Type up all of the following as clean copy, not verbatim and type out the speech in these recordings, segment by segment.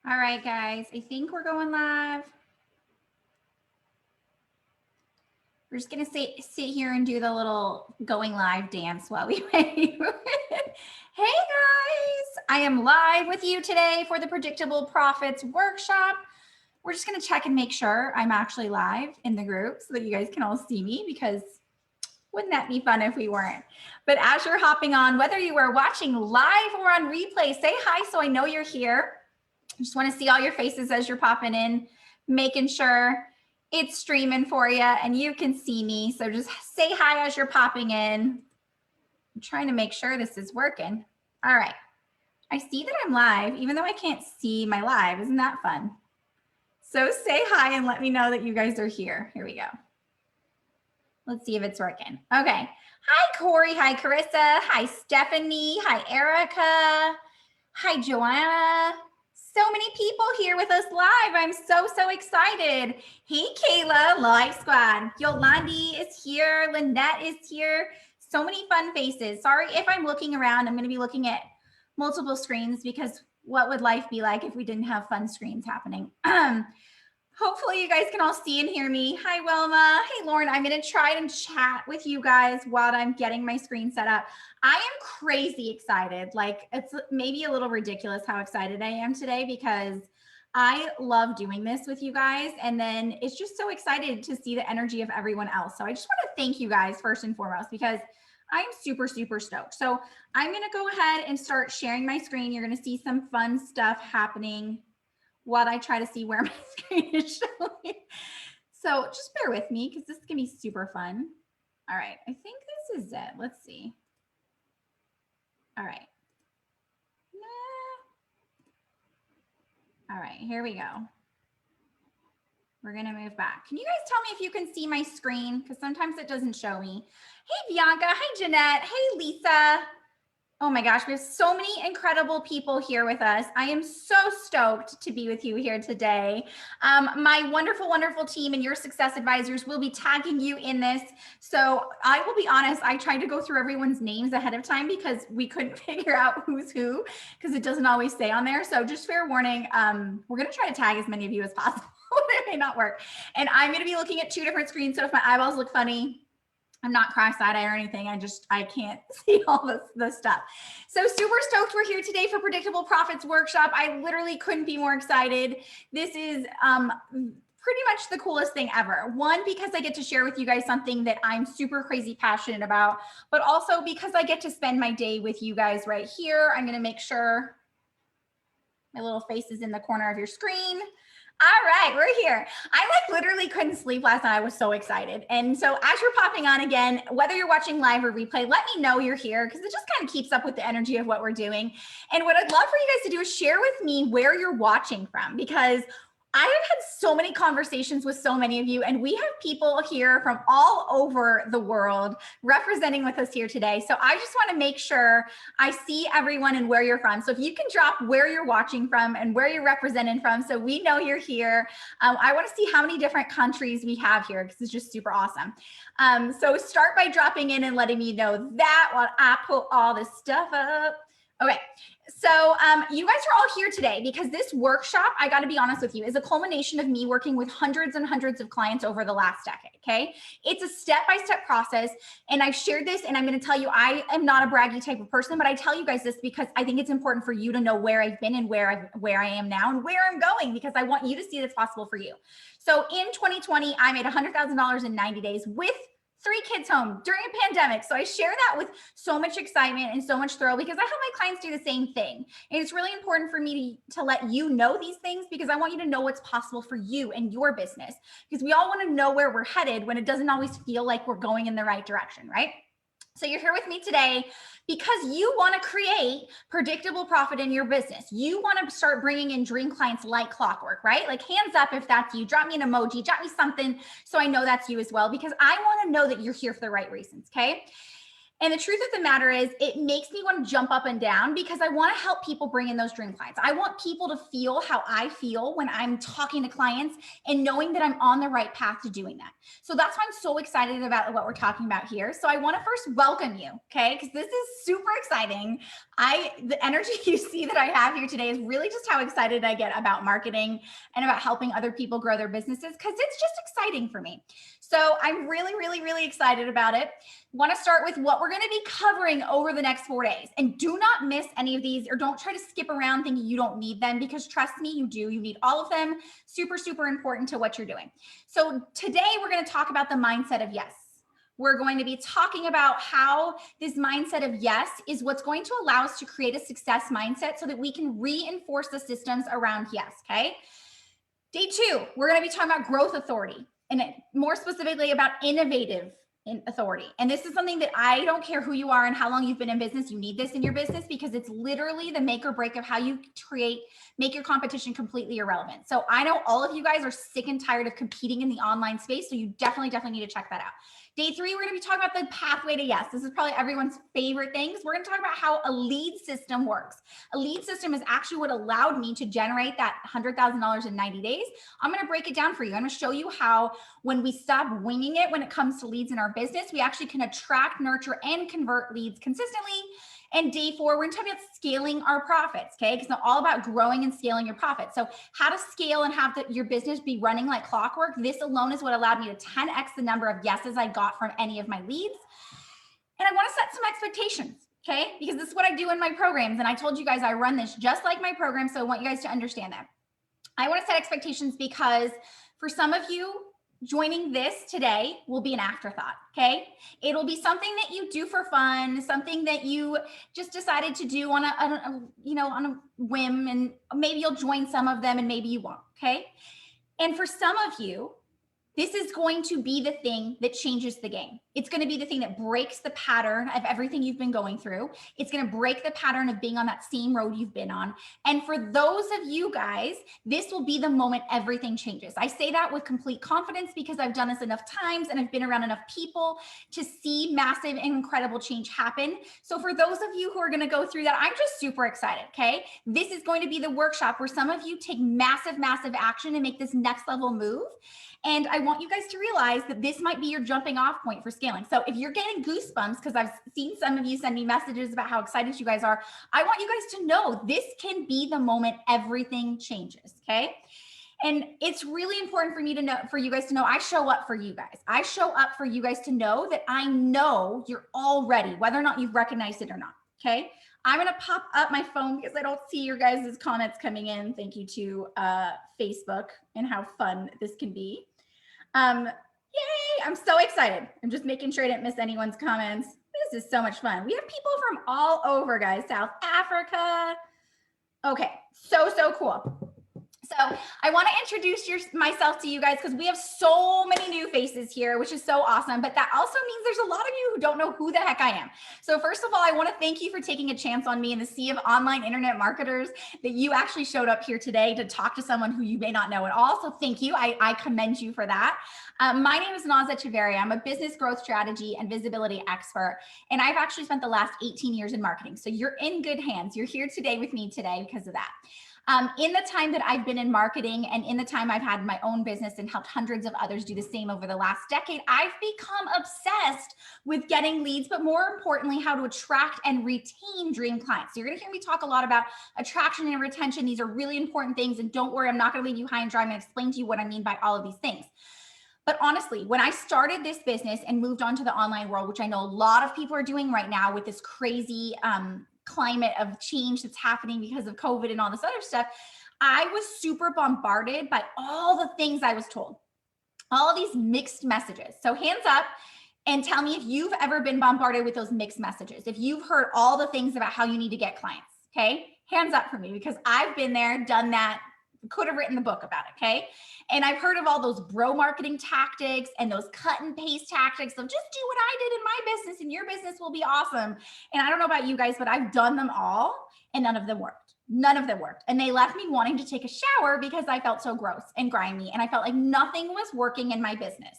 All right, guys, I think we're going live. We're just going to sit here and do the little going live dance while we wait. Hey, guys, I am live with you today for the Predictable Profits Workshop. We're just going to check and make sure I'm actually live in the group so that you guys can all see me, because wouldn't that be fun if we weren't? But as you're hopping on, whether you are watching live or on replay, say hi so I know you're here. I just want to see all your faces as you're popping in, making sure it's streaming for you and you can see me. So just say hi as you're popping in. I'm trying to make sure this is working. All right. I see that I'm live, even though I can't see my live. Isn't that fun? So say hi and let me know that you guys are here. Here we go. Let's see if it's working. Okay. Hi, Corey. Hi, Carissa. Hi, Stephanie. Hi, Erica. Hi, Joanna. So many people here with us live. I'm so excited. Hey, Kayla, Live Squad. Yolandi is here. Lynette is here. So many fun faces. Sorry if I'm looking around. I'm going to be looking at multiple screens because what would life be like if we didn't have fun screens happening? Hopefully you guys can all see and hear me. Hi, Wilma. Hey, Lauren. I'm going to try and chat with you guys while I'm getting my screen set up. I am crazy excited. Like, it's maybe a little ridiculous how excited I am today because I love doing this with you guys. And then it's just so excited to see the energy of everyone else. So I just want to thank you guys first and foremost because I'm super stoked. So I'm going to go ahead and start sharing my screen. You're going to see some fun stuff happening while I try to see where my screen is showing. So just bear with me because this is gonna be super fun. All right, I think this is it. Let's see. All right. All right, here we go. We're gonna move back. Can you guys tell me if you can see my screen? Because sometimes it doesn't show me. Hey, Bianca. Hi, Jeanette. Hey, Lisa. Oh my gosh, we have so many incredible people here with us. I am so stoked to be with you here today. My wonderful team and your success advisors will be tagging you in this. So I will be honest, I tried to go through everyone's names ahead of time because we couldn't figure out who's who because it doesn't always say on there. So just fair warning, we're gonna try to tag as many of you as possible. It may not work. And I'm gonna be looking at 2 different screens. So if my eyeballs look funny, I'm not cross-eyed or anything. I can't see all this stuff. So super stoked we're here today for Predictable Profits Workshop. I literally couldn't be more excited. This is pretty much the coolest thing ever. One, because I get to share with you guys something that I'm super crazy passionate about, but also because I get to spend my day with you guys right here. I'm gonna make sure my little face is in the corner of your screen. All right, we're here. I literally couldn't sleep last night. I was so excited. And so as you're popping on again, whether you're watching live or replay, let me know you're here because it just kind of keeps up with the energy of what we're doing. And what I'd love for you guys to do is share with me where you're watching from, because I have had so many conversations with so many of you, and we have people here from all over the world representing with us here today. So I just want to make sure I see everyone and where you're from. So if you can drop where you're watching from and where you're represented from so we know you're here. I want to see how many different countries we have here because it's just super awesome. So start by dropping in and letting me know that while I pull all this stuff up. Okay, so you guys are all here today because this workshop, I got to be honest with you, is a culmination of me working with hundreds and hundreds of clients over the last decade, okay? It's a step-by-step process, and I've shared this, and I'm going to tell you, I am not a braggy type of person, but I tell you guys this because I think it's important for you to know where I've been and where I am now and where I'm going, because I want you to see that's possible for you. So in 2020, I made $100,000 in 90 days with 3 kids home during a pandemic. So I share that with so much excitement and so much thrill because I have my clients do the same thing. And it's really important for me to let you know these things because I want you to know what's possible for you and your business, because we all want to know where we're headed when it doesn't always feel like we're going in the right direction, right? So you're here with me today because you want to create predictable profit in your business. You want to start bringing in dream clients like clockwork, right? Like hands up if that's you. Drop me an emoji, drop me something so I know that's you as well, because I want to know that you're here for the right reasons, okay? And the truth of the matter is, it makes me want to jump up and down because I want to help people bring in those dream clients. I want people to feel how I feel when I'm talking to clients and knowing that I'm on the right path to doing that. So that's why I'm so excited about what we're talking about here. So I want to first welcome you, okay? Because this is super exciting. The energy you see that I have here today is really just how excited I get about marketing and about helping other people grow their businesses, because it's just exciting for me. So I'm really, really, really excited about it. Want to start with what we're going to be covering over the next 4 days. And do not miss any of these, or don't try to skip around thinking you don't need them, because trust me, you do. You need all of them. Super, super important to what you're doing. So today we're going to talk about the mindset of yes. We're going to be talking about how this mindset of yes is what's going to allow us to create a success mindset so that we can reinforce the systems around yes, okay? Day 2, we're going to be talking about growth authority, and more specifically about innovative authority. And this is something that I don't care who you are and how long you've been in business, you need this in your business, because it's literally the make or break of how you make your competition completely irrelevant. So I know all of you guys are sick and tired of competing in the online space, so you definitely need to check that out. Day 3, we're going to be talking about the pathway to yes. This is probably everyone's favorite things. We're going to talk about how a lead system works. A lead system is actually what allowed me to generate that $100,000 in 90 days. I'm going to break it down for you. I'm going to show you how, when we stop winging it when it comes to leads in our business, we actually can attract, nurture, and convert leads consistently. And day 4, we're going to talk about scaling our profits, okay? Because it's all about growing and scaling your profits. So how to scale and have your business be running like clockwork. This alone is what allowed me to 10x the number of yeses I got from any of my leads. And I want to set some expectations, okay? Because this is what I do in my programs. And I told you guys I run this just like my program, so I want you guys to understand that. I want to set expectations because for some of you, joining this today will be an afterthought, okay? It'll be something that you do for fun, something that you just decided to do on a whim, and maybe you'll join some of them and maybe you won't, okay? And for some of you, this is going to be the thing that changes the game. It's going to be the thing that breaks the pattern of everything you've been going through. It's going to break the pattern of being on that same road you've been on. And for those of you guys, this will be the moment everything changes. I say that with complete confidence because I've done this enough times and I've been around enough people to see massive and incredible change happen. So for those of you who are going to go through that, I'm just super excited, okay? This is going to be the workshop where some of you take massive, massive action and make this next level move. And I want you guys to realize that this might be your jumping off point for scaling. So if you're getting goosebumps, because I've seen some of you send me messages about how excited you guys are, I want you guys to know this can be the moment everything changes, okay? And it's really important for me to know, for you guys to know, I show up for you guys. I show up for you guys to know that I know you're all ready, whether or not you've recognized it or not, okay? I'm going to pop up my phone because I don't see your guys' comments coming in. Thank you to Facebook and how fun this can be. Yay, I'm so excited. I'm just making sure I didn't miss anyone's comments. This is so much fun. We have people from all over, guys. South Africa. Okay, so cool. So I want to introduce myself to you guys because we have so many new faces here, which is so awesome. But that also means there's a lot of you who don't know who the heck I am. So first of all, I want to thank you for taking a chance on me in the sea of online internet marketers, that you actually showed up here today to talk to someone who you may not know at all. So thank you. I commend you for that. My name is Naza Chaveria. I'm a business growth strategy and visibility expert. And I've actually spent the last 18 years in marketing. So you're in good hands. You're here today with me today because of that. In the time that I've been in marketing and in the time I've had my own business and helped hundreds of others do the same over the last decade, I've become obsessed with getting leads, but more importantly, how to attract and retain dream clients. So you're going to hear me talk a lot about attraction and retention. These are really important things. And don't worry, I'm not going to leave you high and dry. I'm going to explain to you what I mean by all of these things. But honestly, when I started this business and moved on to the online world, which I know a lot of people are doing right now with this crazy climate of change that's happening because of COVID and all this other stuff, I was super bombarded by all the things I was told, all these mixed messages. So hands up and tell me if you've ever been bombarded with those mixed messages, if you've heard all the things about how you need to get clients, okay? Hands up for me, because I've been there, done that, could have written the book about it, okay? And I've heard of all those bro marketing tactics and those cut and paste tactics of just do what I did in my business and your business will be awesome. And I don't know about you guys, but I've done them all and none of them worked. None of them worked. And they left me wanting to take a shower because I felt so gross and grimy and I felt like nothing was working in my business.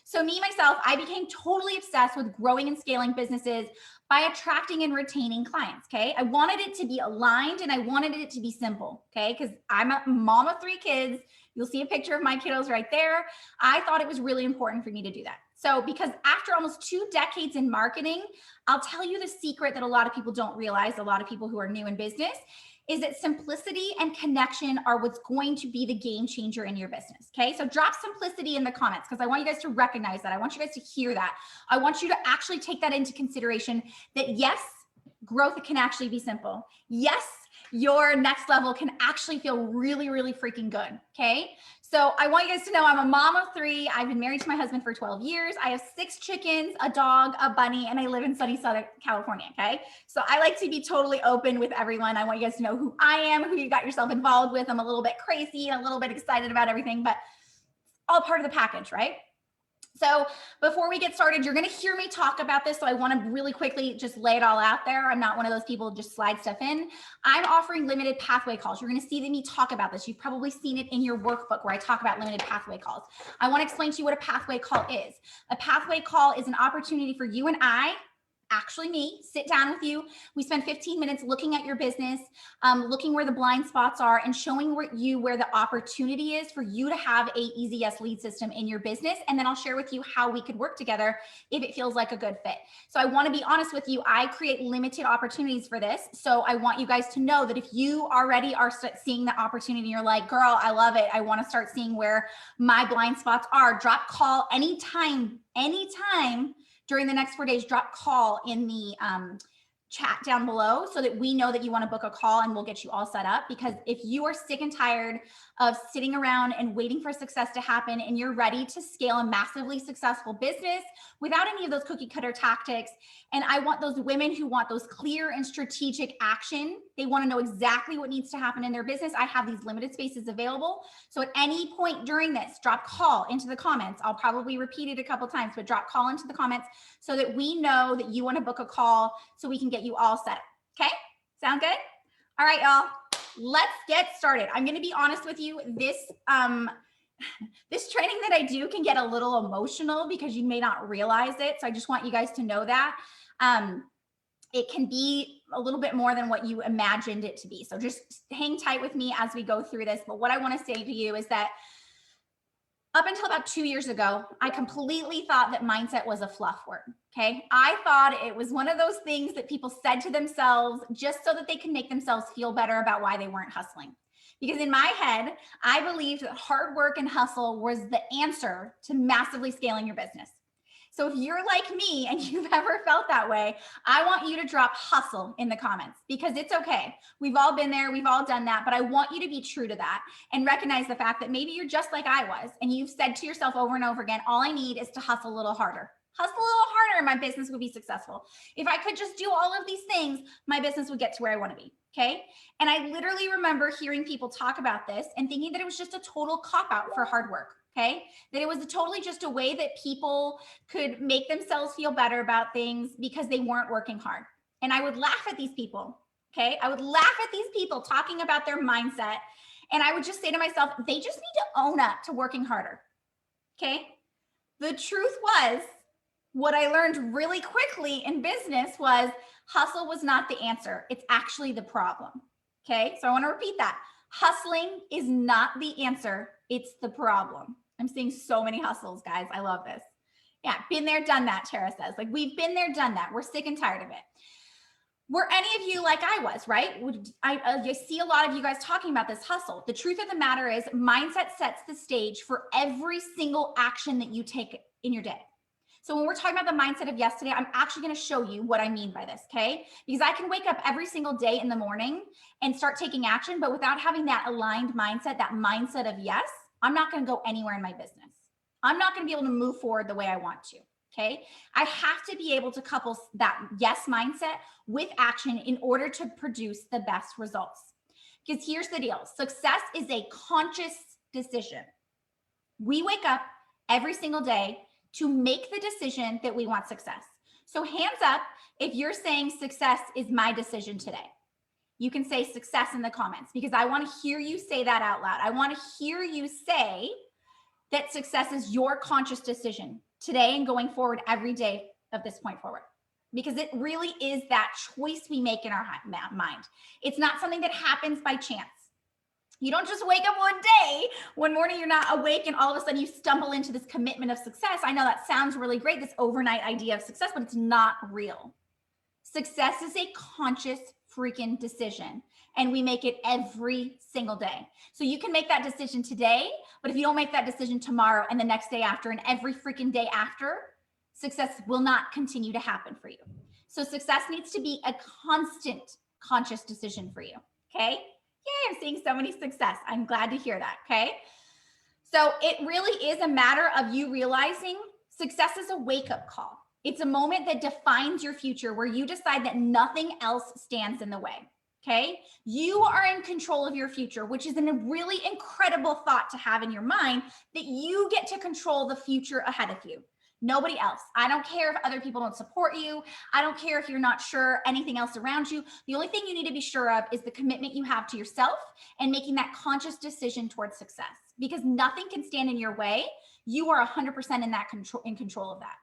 So me, myself, I became totally obsessed with growing and scaling businesses by attracting and retaining clients, okay? I wanted it to be aligned and I wanted it to be simple, okay? Because I'm a mom of 3 kids. You'll see a picture of my kiddos right there. I thought it was really important for me to do that. So because after almost 2 decades in marketing, I'll tell you the secret that a lot of people don't realize, a lot of people who are new in business, is that simplicity and connection are what's going to be the game changer in your business. Okay. So drop simplicity in the comments because I want you guys to recognize that. I want you guys to hear that. I want you to actually take that into consideration that yes, growth can actually be simple. Yes, your next level can actually feel really, really freaking good. Okay. So I want you guys to know I'm a mom of 3. I've been married to my husband for 12 years. I have 6 chickens, a dog, a bunny, and I live in sunny Southern California. Okay. So I like to be totally open with everyone. I want you guys to know who I am, who you got yourself involved with. I'm a little bit crazy and a little bit excited about everything, but all part of the package, right? So before we get started, you're going to hear me talk about this. So I want to really quickly just lay it all out there. I'm not one of those people who just slide stuff in. I'm offering limited pathway calls. You're going to see me talk about this. You've probably seen it in your workbook where I talk about limited pathway calls. I want to explain to you what a pathway call is. A pathway call is an opportunity for you and I, actually me, sit down with you. We spend 15 minutes looking at your business, looking where the blind spots are and showing you where the opportunity is for you to have a easy yes lead system in your business. And then I'll share with you how we could work together if it feels like a good fit. So I want to be honest with you. I create limited opportunities for this. So I want you guys to know that if you already are seeing the opportunity, you're like, girl, I love it. I want to start seeing where my blind spots are. Drop call anytime during the next 4 days, drop call in the chat down below so that we know that you want to book a call and we'll get you all set up. Because if you are sick and tired of sitting around and waiting for success to happen and you're ready to scale a massively successful business without any of those cookie cutter tactics, and I want those women who want those clear and strategic action, they want to know exactly what needs to happen in their business. I have these limited spaces available. So at any point during this, drop call into the comments. I'll probably repeat it a couple times, but drop call into the comments so that we know that you want to book a call so we can get you all set up. Okay? Sound good? All right, y'all. Let's get started. I'm going to be honest with you. This training that I do can get a little emotional because you may not realize it. So I just want you guys to know that. It can be a little bit more than what you imagined it to be. So just hang tight with me as we go through this. But what I want to say to you is that up until about 2 years ago, I completely thought that mindset was a fluff word. Okay. I thought it was one of those things that people said to themselves just so that they can make themselves feel better about why they weren't hustling. Because in my head, I believed that hard work and hustle was the answer to massively scaling your business. So if you're like me and you've ever felt that way, I want you to drop hustle in the comments because it's okay. We've all been there. We've all done that. But I want you to be true to that and recognize the fact that maybe you're just like I was and you've said to yourself over and over again, all I need is to hustle a little harder. Hustle a little harder and my business would be successful. If I could just do all of these things, my business would get to where I want to be. Okay. And I literally remember hearing people talk about this and thinking that it was just a total cop out for hard work. Okay. That it was totally just a way that people could make themselves feel better about things because they weren't working hard. And I would laugh at these people. Okay. I would laugh at these people talking about their mindset. And I would just say to myself, they just need to own up to working harder. Okay. The truth was, what I learned really quickly in business was hustle was not the answer. It's actually the problem. Okay. So I want to repeat that. Hustling is not the answer. It's the problem. I'm seeing so many hustles, guys. I love this. Yeah. Been there, done that. Tara says, like, we've been there, done that. We're sick and tired of it. Were any of you like I was, right? I see a lot of you guys talking about this hustle. The truth of the matter is mindset sets the stage for every single action that you take in your day. So when we're talking about the mindset of yesterday, I'm actually going to show you what I mean by this, okay? Because I can wake up every single day in the morning and start taking action, but without having that aligned mindset, that mindset of yes, I'm not going to go anywhere in my business. I'm not going to be able to move forward the way I want to, okay? I have to be able to couple that yes mindset with action in order to produce the best results. Because here's the deal. Success is a conscious decision. We wake up every single day to make the decision that we want success. So hands up if you're saying success is my decision today. You can say success in the comments because I want to hear you say that out loud. I want to hear you say that success is your conscious decision today and going forward every day of this point forward. Because it really is that choice we make in our mind. It's not something that happens by chance. You don't just wake up one morning you're not awake and all of a sudden you stumble into this commitment of success. I know that sounds really great, this overnight idea of success, but it's not real. Success is a conscious freaking decision, and we make it every single day. So you can make that decision today, but if you don't make that decision tomorrow and the next day after and every freaking day after, success will not continue to happen for you. So success needs to be a constant conscious decision for you. Okay. Yay, I'm seeing so many success. I'm glad to hear that. Okay. So it really is a matter of you realizing success is a wake-up call. It's a moment that defines your future where you decide that nothing else stands in the way. Okay. You are in control of your future, which is a really incredible thought to have in your mind, that you get to control the future ahead of you. Nobody else. I don't care if other people don't support you. I don't care if you're not sure anything else around you. The only thing you need to be sure of is the commitment you have to yourself and making that conscious decision towards success, because nothing can stand in your way. You are 100% in control of that.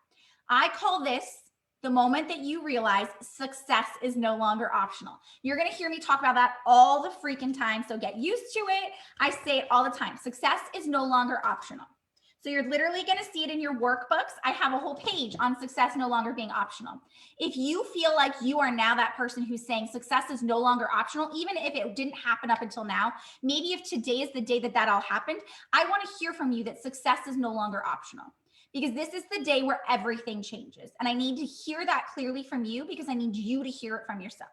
I call this the moment that you realize success is no longer optional. You're going to hear me talk about that all the freaking time. So get used to it. I say it all the time. Success is no longer optional. So you're literally going to see it in your workbooks. I have a whole page on success no longer being optional. If you feel like you are now that person who's saying success is no longer optional, even if it didn't happen up until now, maybe if today is the day that all happened, I want to hear from you that success is no longer optional, because this is the day where everything changes. And I need to hear that clearly from you, because I need you to hear it from yourself,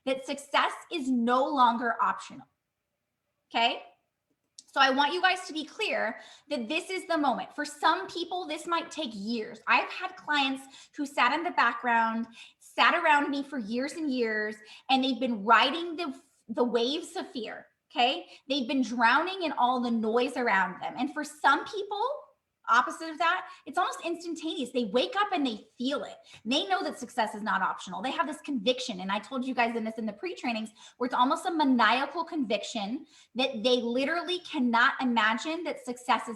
that success is no longer optional. Okay. So I want you guys to be clear that this is the moment. For some people, this might take years. I've had clients who sat in the background, sat around me for years and years, and they've been riding the waves of fear, okay? They've been drowning in all the noise around them. And for some people, opposite of that, it's almost instantaneous. They wake up and they feel it. They know that success is not optional. They have this conviction. And I told you guys in the pre-trainings, where it's almost a maniacal conviction that they literally cannot imagine that success is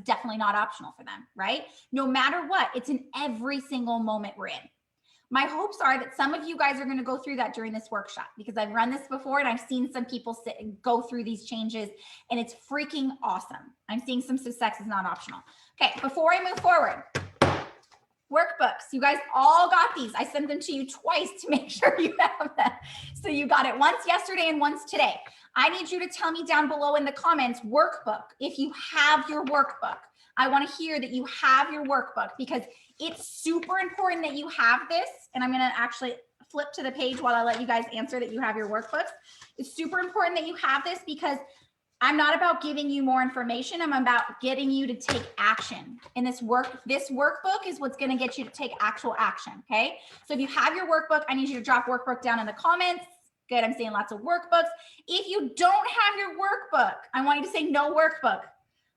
definitely not optional for them, right? No matter what, it's in every single moment we're in. My hopes are that some of you guys are going to go through that during this workshop, because I've run this before and I've seen some people sit and go through these changes, and it's freaking awesome. I'm seeing some success is not optional. Okay, before I move forward, workbooks. You guys all got these. I sent them to you twice to make sure you have them. So you got it once yesterday and once today. I need you to tell me down below in the comments, workbook, if you have your workbook. I want to hear that you have your workbook, because it's super important that you have this. And I'm going to actually flip to the page while I let you guys answer that you have your workbooks. It's super important that you have this, because I'm not about giving you more information. I'm about getting you to take action. And this workbook is what's going to get you to take actual action. Okay. So if you have your workbook, I need you to drop workbook down in the comments. Good. I'm seeing lots of workbooks. If you don't have your workbook, I want you to say no workbook.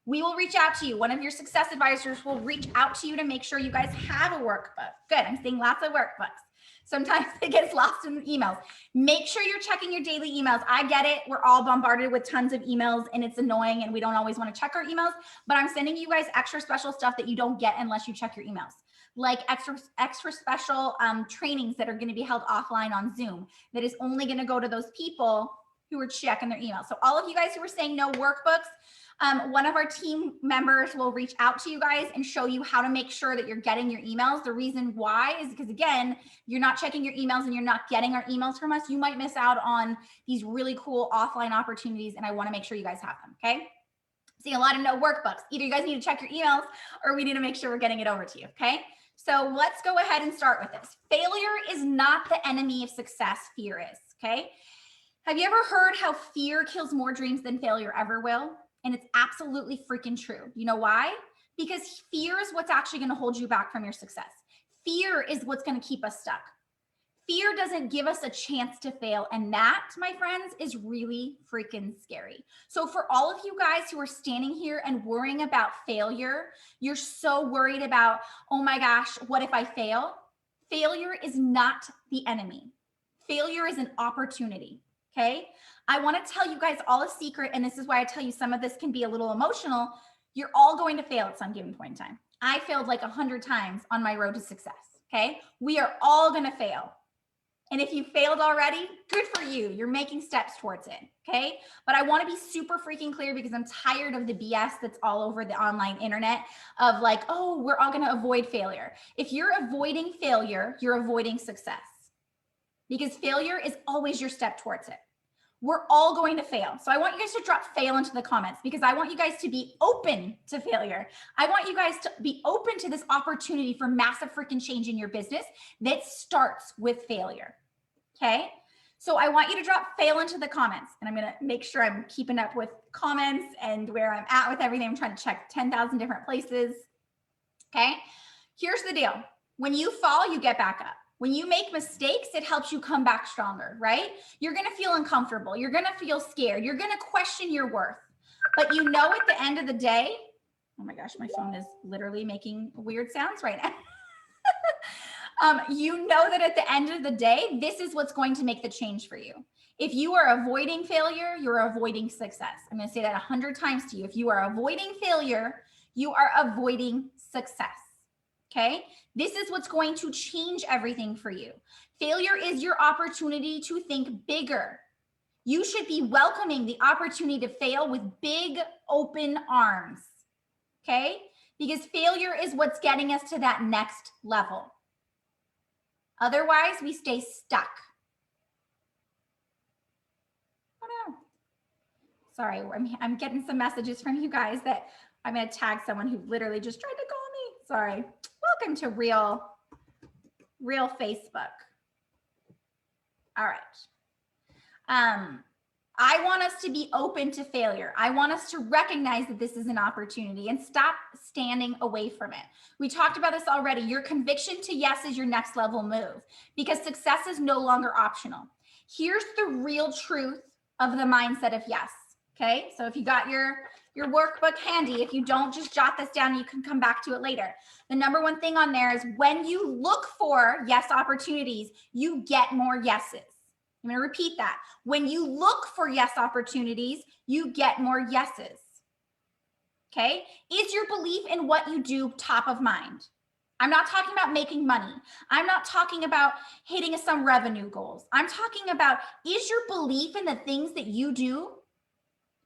We will reach out to you. One of your success advisors will reach out to you to make sure you guys have a workbook. Good. I'm seeing lots of workbooks. Sometimes it gets lost in the emails. Make sure you're checking your daily emails. I get it. We're all bombarded with tons of emails and it's annoying and we don't always want to check our emails, but I'm sending you guys extra special stuff that you don't get unless you check your emails. Like extra special trainings that are going to be held offline on Zoom that is only going to go to those people who are checking their emails. So all of you guys who are saying no workbooks, one of our team members will reach out to you guys and show you how to make sure that you're getting your emails. The reason why is because, again, you're not checking your emails and you're not getting our emails from us. You might miss out on these really cool offline opportunities, and I want to make sure you guys have them, okay? See a lot of no workbooks. Either you guys need to check your emails or we need to make sure we're getting it over to you, okay? So let's go ahead and start with this. Failure is not the enemy of success, fear is, okay? Have you ever heard how fear kills more dreams than failure ever will? And it's absolutely freaking true. You know why? Because fear is what's actually going to hold you back from your success. Fear is what's going to keep us stuck. Fear doesn't give us a chance to fail. And that, my friends, is really freaking scary. So for all of you guys who are standing here and worrying about failure, you're so worried about, oh my gosh, what if I fail? Failure is not the enemy. Failure is an opportunity. Okay. I want to tell you guys all a secret. And this is why I tell you some of this can be a little emotional. You're all going to fail at some given point in time. I failed like 100 times on my road to success. Okay. We are all going to fail. And if you failed already, good for you. You're making steps towards it, okay? But I wanna be super freaking clear because I'm tired of the BS that's all over the online internet of like, oh, we're all gonna avoid failure. If you're avoiding failure, you're avoiding success because failure is always your step towards it. We're all going to fail. So I want you guys to drop fail into the comments because I want you guys to be open to failure. I want you guys to be open to this opportunity for massive freaking change in your business that starts with failure. Okay. So I want you to drop fail into the comments, and I'm going to make sure I'm keeping up with comments and where I'm at with everything. I'm trying to check 10,000 different places. Okay. Here's the deal. When you fall, you get back up. When you make mistakes, it helps you come back stronger, right? You're going to feel uncomfortable. You're going to feel scared. You're going to question your worth. But you know, at the end of the day, oh my gosh, my phone is literally making weird sounds right now. You know that at the end of the day, this is what's going to make the change for you. If you are avoiding failure, you're avoiding success. I'm going to say that 100 times to you. If you are avoiding failure, you are avoiding success. Okay? This is what's going to change everything for you. Failure is your opportunity to think bigger. You should be welcoming the opportunity to fail with big open arms. Okay? Because failure is what's getting us to that next level. Otherwise, we stay stuck. Oh no. Sorry, I'm getting some messages from you guys that I'm going to tag someone who literally just tried to call me. Sorry. Welcome to real Facebook. All right. I want us to be open to failure. I want us to recognize that this is an opportunity and stop standing away from it. We talked about this already. Your conviction to yes is your next level move because success is no longer optional. Here's the real truth of the mindset of yes. Okay. So if you got your workbook handy, if you don't, just jot this down. You can come back to it later. The number one thing on there is when you look for yes opportunities, you get more yeses. I'm going to repeat that. When you look for yes opportunities, you get more yeses. Okay. Is your belief in what you do top of mind? I'm not talking about making money. I'm not talking about hitting some revenue goals. I'm talking about, is your belief in the things that you do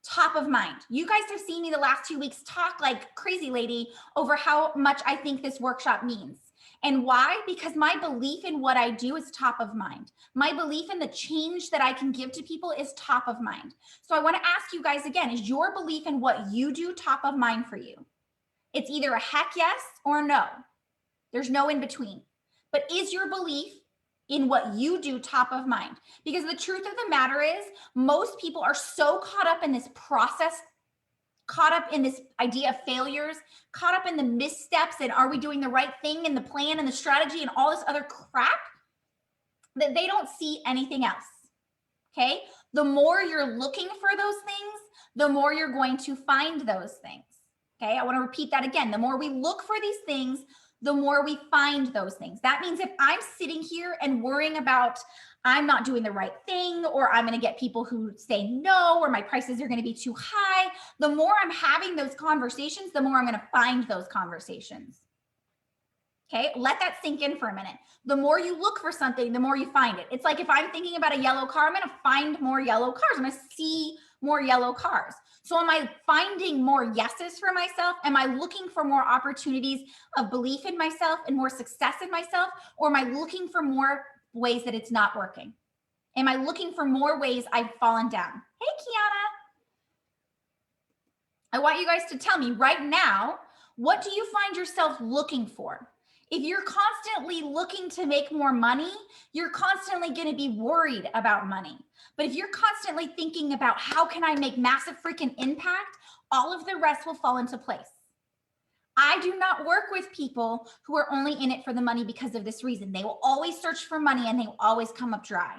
top of mind? You guys have seen me the last 2 weeks talk like crazy lady over how much I think this workshop means. And why? Because my belief in what I do is top of mind. My belief in the change that I can give to people is top of mind. So I want to ask you guys again, is your belief in what you do top of mind for you? It's either a heck yes or no. There's no in between. But is your belief in what you do top of mind? Because the truth of the matter is most people are so caught up in this process, caught up in this idea of failures, caught up in the missteps and are we doing the right thing and the plan and the strategy and all this other crap that they don't see anything else. Okay. The more you're looking for those things, the more you're going to find those things. Okay. I want to repeat that again. The more we look for these things, the more we find those things. That means if I'm sitting here and worrying about I'm not doing the right thing, or I'm going to get people who say no, or my prices are going to be too high, the more I'm having those conversations, the more I'm going to find those conversations. Okay, let that sink in for a minute. The more you look for something, the more you find it. It's like if I'm thinking about a yellow car, I'm going to find more yellow cars. I'm going to see more yellow cars. So am I finding more yeses for myself? Am I looking for more opportunities of belief in myself and more success in myself? Or am I looking for more ways that it's not working? Am I looking for more ways I've fallen down? Hey, Kiana. I want you guys to tell me right now, what do you find yourself looking for? If you're constantly looking to make more money, you're constantly going to be worried about money. But if you're constantly thinking about how can I make massive freaking impact, all of the rest will fall into place. I do not work with people who are only in it for the money because of this reason. They will always search for money and they will always come up dry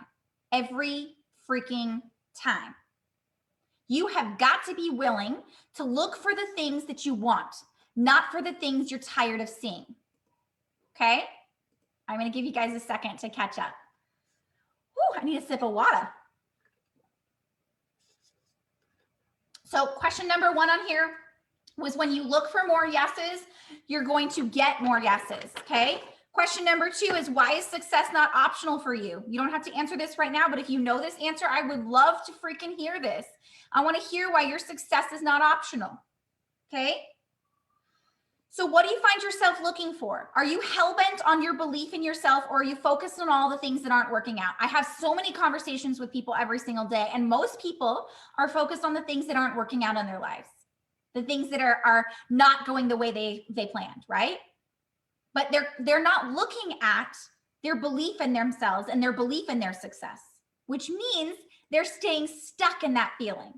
every freaking time. You have got to be willing to look for the things that you want, not for the things you're tired of seeing. Okay? I'm going to give you guys a second to catch up. Whew, I need a sip of water. So question number 1 on here was when you look for more yeses, you're going to get more yeses. Okay? Question number 2 is, why is success not optional for you? You don't have to answer this right now, but if you know this answer, I would love to freaking hear this. I want to hear why your success is not optional. Okay? So what do you find yourself looking for? Are you hell-bent on your belief in yourself, or are you focused on all the things that aren't working out? I have so many conversations with people every single day, and most people are focused on the things that aren't working out in their lives, the things that are not going the way they planned, right? But they're not looking at their belief in themselves and their belief in their success, which means they're staying stuck in that feeling.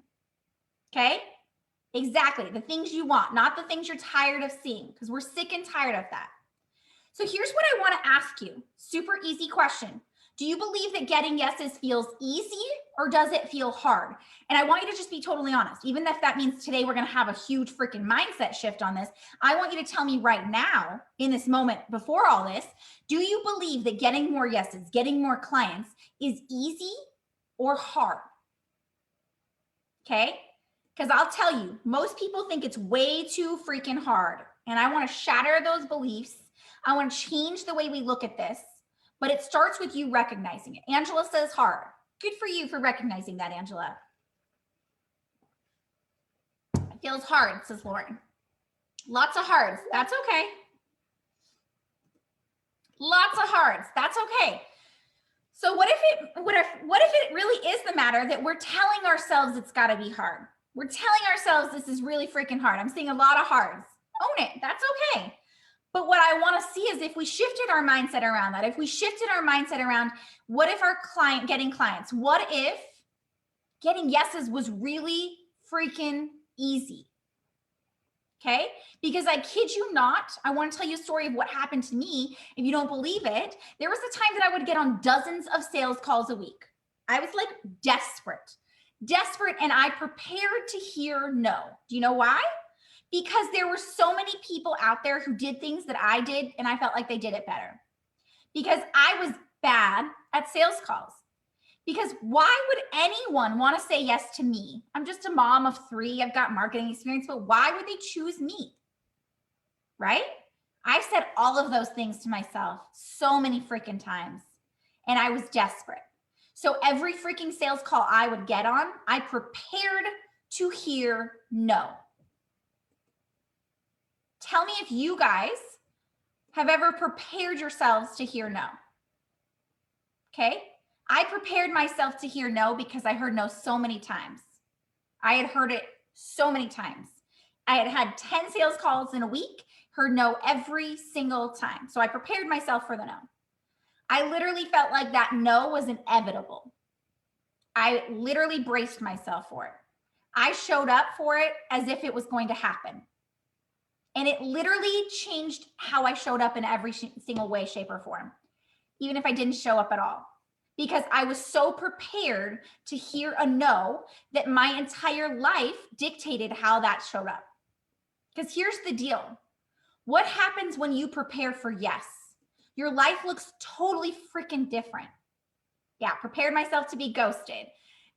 Okay? Exactly. The things you want, not the things you're tired of seeing, because we're sick and tired of that. So here's what I want to ask you. Super easy question. Do you believe that getting yeses feels easy, or does it feel hard? And I want you to just be totally honest. Even if that means today we're going to have a huge freaking mindset shift on this, I want you to tell me right now, in this moment before all this, do you believe that getting more yeses, getting more clients is easy or hard? Okay? Because I'll tell you, most people think it's way too freaking hard. And I want to shatter those beliefs. I want to change the way we look at this. But it starts with you recognizing it. Angela says hard. Good for you for recognizing that, Angela. It feels hard, says Lauren. Lots of hards. That's okay. Lots of hards. That's okay. So what if it really is the matter that we're telling ourselves it's got to be hard? We're telling ourselves this is really freaking hard. I'm seeing a lot of hards. Own it. That's okay. But what I want to see is if we shifted our mindset around that, if we shifted our mindset around, what if our getting clients, what if getting yeses was really freaking easy? Okay? Because I kid you not, I want to tell you a story of what happened to me. If you don't believe it, there was a time that I would get on dozens of sales calls a week. I was like desperate, and I prepared to hear no. Do you know why? Because there were so many people out there who did things that I did, and I felt like they did it better. Because I was bad at sales calls. Because why would anyone want to say yes to me? I'm just a mom of 3. I've got marketing experience, but why would they choose me? Right? I said all of those things to myself so many freaking times, and I was desperate. So every freaking sales call I would get on, I prepared to hear no. Tell me if you guys have ever prepared yourselves to hear no. Okay? I prepared myself to hear no because I heard no so many times. I had heard it so many times. I had had 10 sales calls in a week, heard no every single time. So I prepared myself for the no. I literally felt like that no was inevitable. I literally braced myself for it. I showed up for it as if it was going to happen. And it literally changed how I showed up in every single way, shape, or form, even if I didn't show up at all. Because I was so prepared to hear a no that my entire life dictated how that showed up. Because here's the deal. What happens when you prepare for yes? Your life looks totally freaking different. Yeah, prepared myself to be ghosted.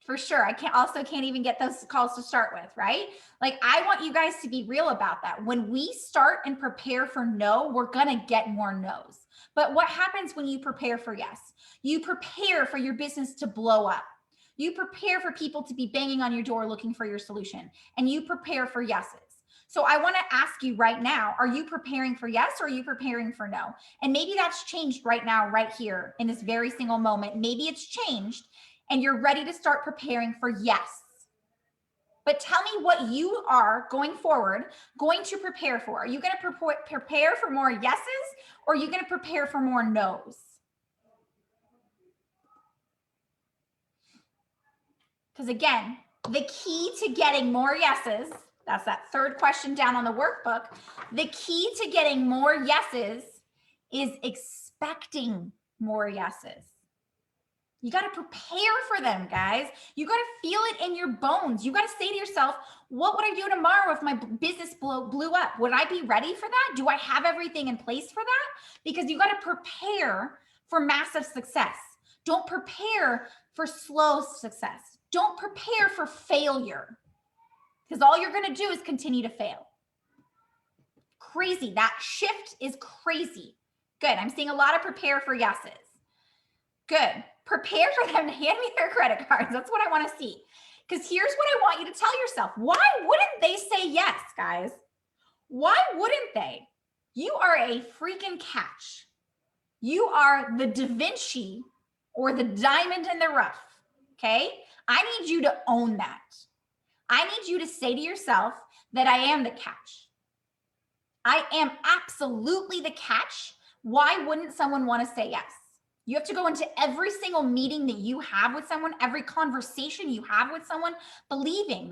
For sure. I can't even get those calls to start with, right? Like, I want you guys to be real about that. When we start and prepare for no, we're going to get more no's. But what happens when you prepare for yes? You prepare for your business to blow up. You prepare for people to be banging on your door looking for your solution, and you prepare for yeses. So I want to ask you right now, are you preparing for yes, or are you preparing for no? And maybe that's changed right now, right here in this very single moment. Maybe it's changed and you're ready to start preparing for yes. But tell me what you are going forward going to prepare for. Are you going to prepare for more yeses, or are you going to prepare for more no's? Because again, the key to getting more yeses, that's that third question down on the workbook. The key to getting more yeses is expecting more yeses. You got to prepare for them, guys. You got to feel it in your bones. You got to say to yourself, what would I do tomorrow if my business blew up? Would I be ready for that? Do I have everything in place for that? Because you got to prepare for massive success. Don't prepare for slow success. Don't prepare for failure, because all you're going to do is continue to fail. Crazy. That shift is crazy. Good. I'm seeing a lot of prepare for yeses. Good. Prepare for them to hand me their credit cards. That's what I want to see. Because here's what I want you to tell yourself. Why wouldn't they say yes, guys? Why wouldn't they? You are a freaking catch. You are the Da Vinci or the diamond in the rough, okay? I need you to own that. I need you to say to yourself that I am the catch. I am absolutely the catch. Why wouldn't someone want to say yes? You have to go into every single meeting that you have with someone, every conversation you have with someone, believing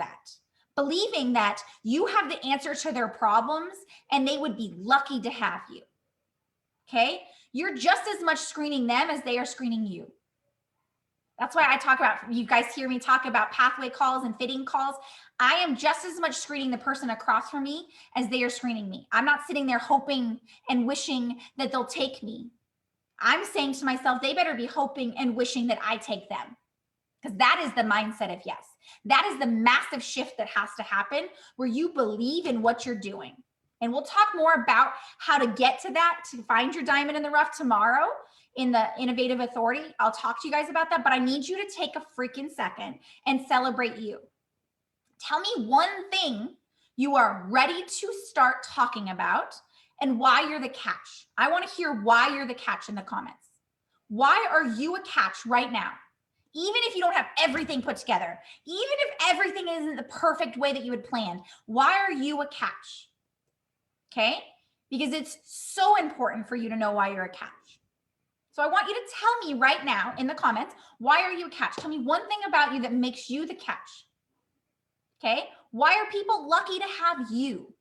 that you have the answer to their problems and they would be lucky to have you. Okay? You're just as much screening them as they are screening you. That's why I talk about, you guys hear me talk about pathway calls and fitting calls. I am just as much screening the person across from me as they are screening me. I'm not sitting there hoping and wishing that they'll take me. I'm saying to myself, they better be hoping and wishing that I take them. Because that is the mindset of yes. That is the massive shift that has to happen where you believe in what you're doing. And we'll talk more about how to get to that, to find your diamond in the rough tomorrow in the Innovative Authority. I'll talk to you guys about that, but I need you to take a freaking second and celebrate you. Tell me one thing you are ready to start talking about and why you're the catch. I want to hear why you're the catch in the comments. Why are you a catch right now? Even if you don't have everything put together, even if everything isn't the perfect way that you had planned, why are you a catch? Okay? Because it's so important for you to know why you're a catch. So I want you to tell me right now in the comments, why are you a catch? Tell me one thing about you that makes you the catch. Okay? Why are people lucky to have you?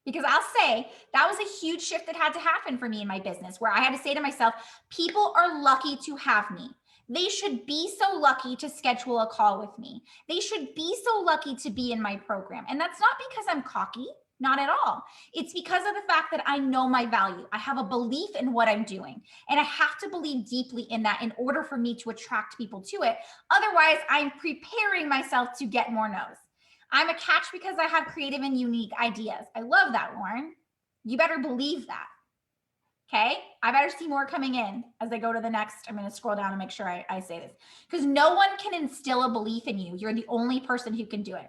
Because I'll say that was a huge shift that had to happen for me in my business, where I had to say to myself, people are lucky to have me. They should be so lucky to schedule a call with me. They should be so lucky to be in my program. And that's not because I'm cocky, not at all. It's because of the fact that I know my value. I have a belief in what I'm doing. And I have to believe deeply in that in order for me to attract people to it. Otherwise, I'm preparing myself to get more no's. I'm a catch because I have creative and unique ideas. I love that, Lauren. You better believe that. Okay, I better see more coming in as I go to the next. I'm going to scroll down and make sure I say this, because no one can instill a belief in you. You're the only person who can do it.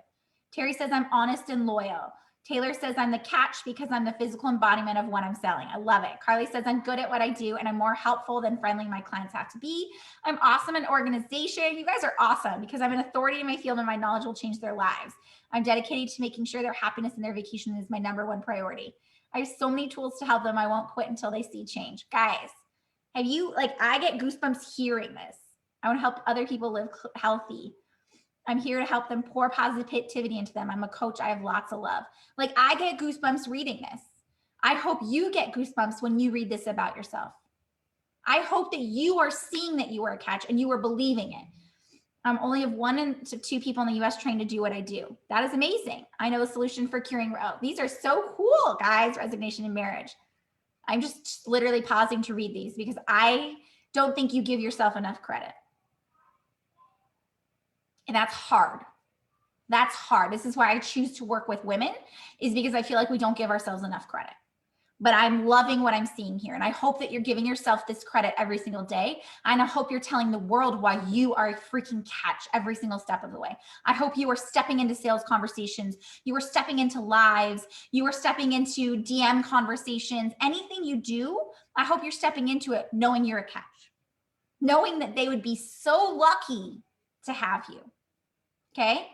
Terry says, I'm honest and loyal. Taylor says, I'm the catch because I'm the physical embodiment of what I'm selling. I love it. Carly says, I'm good at what I do and I'm more helpful than friendly my clients have to be. I'm awesome in organization. You guys are awesome because I'm an authority in my field and my knowledge will change their lives. I'm dedicated to making sure their happiness and their vacation is my #1 priority. I have so many tools to help them. I won't quit until they see change. Guys, have you, I get goosebumps hearing this. I want to help other people live healthy. I'm here to help them pour positivity into them. I'm a coach. I have lots of love. I get goosebumps reading this. I hope you get goosebumps when you read this about yourself. I hope that you are seeing that you are a catch and you are believing it. Only have 1 to 2 people in the US trained to do what I do. That is amazing. I know the solution for curing. Oh, these are so cool, guys. Resignation in marriage. I'm just literally pausing to read these because I don't think you give yourself enough credit. And that's hard. That's hard. This is why I choose to work with women, is because I feel like we don't give ourselves enough credit. But I'm loving what I'm seeing here. And I hope that you're giving yourself this credit every single day. And I hope you're telling the world why you are a freaking catch every single step of the way. I hope you are stepping into sales conversations. You are stepping into lives. You are stepping into DM conversations. Anything you do, I hope you're stepping into it knowing you're a catch. Knowing that they would be so lucky to have you. Okay?